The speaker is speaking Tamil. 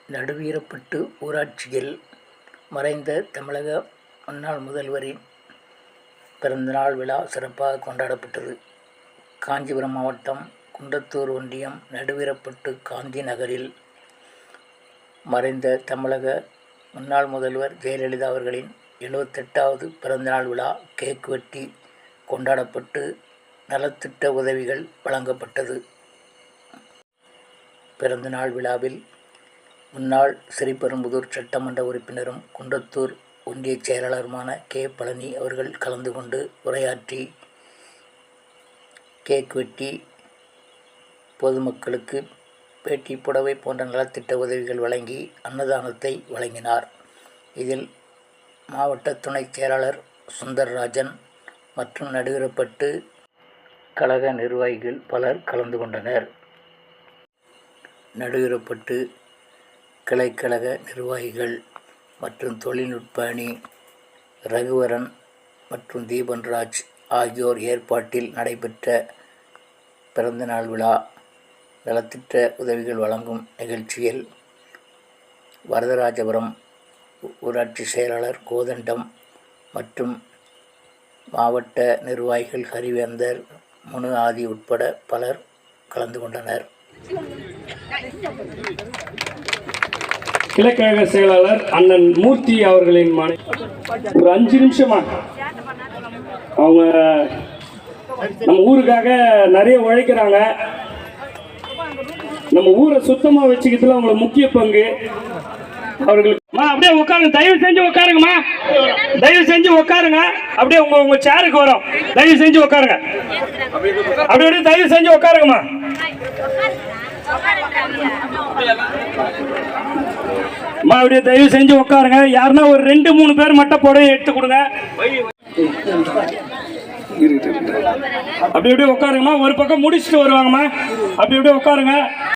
நடுவீரப்பட்டு ஊராட்சியில் மறைந்த தமிழக முன்னாள் முதல்வரின் பிறந்தநாள் விழா சிறப்பாக கொண்டாடப்பட்டது. காஞ்சிபுரம் மாவட்டம் குன்றத்தூர் ஒன்றியம் நடுவீரப்பட்டு காந்தி நகரில் மறைந்த தமிழக முன்னாள் முதல்வர் ஜெயலலிதா அவர்களின் 78வது பிறந்தநாள் விழா கேக் வெட்டி கொண்டாடப்பட்டு நலத்திட்ட உதவிகள் வழங்கப்பட்டது. பிறந்தநாள் விழாவில் முன்னாள் ஸ்ரீபெரும்புதூர் சட்டமன்ற உறுப்பினரும் குன்றத்தூர் ஒன்றிய செயலாளருமான கே. பழனி அவர்கள் கலந்து கொண்டு உரையாற்றி கேக் வெட்டி பொதுமக்களுக்கு பேட்டி, புடவை போன்ற நலத்திட்ட உதவிகள் வழங்கி அன்னதானத்தை வழங்கினார். இதில் மாவட்ட துணைச் செயலாளர் சுந்தர்ராஜன் மற்றும் நடுவீரப்பட்டு கழக நிர்வாகிகள் பலர் கலந்து கொண்டனர். நடுவீரப்பட்டு கிளைக்கழக நிர்வாகிகள் மற்றும் தொழில்நுட்ப அணி ரகுவரன் மற்றும் தீபன்ராஜ் ஆகியோர் ஏற்பாட்டில் நடைபெற்ற பிறந்தநாள் விழா நலத்திட்ட உதவிகள் வழங்கும் நிகழ்ச்சியில் வரதராஜபுரம் ஊராட்சி செயலாளர் கோதண்டம் மற்றும் மாவட்ட நிர்வாகிகள் ஹரிவேந்தர், முனு ஆதி உட்பட பலர் கலந்து கொண்டனர். கிளைக்கழக செயலாளர் அண்ணன் மூர்த்தி அவர்களின் ஒரு 5 நிமிஷமா அவங்க நம்ம ஊருக்காக நிறைய உழைக்கிறாங்க. நம்ம ஊரை சுத்தமா வச்சுக்கிறதுல அவங்களோட முக்கிய பங்கு. அவர்களுக்கு அப்படியே உட்காருங்க, தயவு செஞ்சு உட்காருங்கம்மா, தயவு செஞ்சு உட்காருங்க. அப்படியே உங்க சேருக்கு வரும், தயவு செஞ்சு உட்காருங்க. அப்படியே தயவு செஞ்சு உட்காருங்கம்மா. அப்படியே தயவு செஞ்சு உட்காருங்க. யாருன்னா ஒரு 2-3 பேர் மட்டும் புடவை எடுத்து கொடுங்க. அப்படி அப்படியே உட்காருங்கம்மா. ஒரு பக்கம் முடிச்சுட்டு வருவாங்கம்மா. அப்படி அப்படியே உட்காருங்க.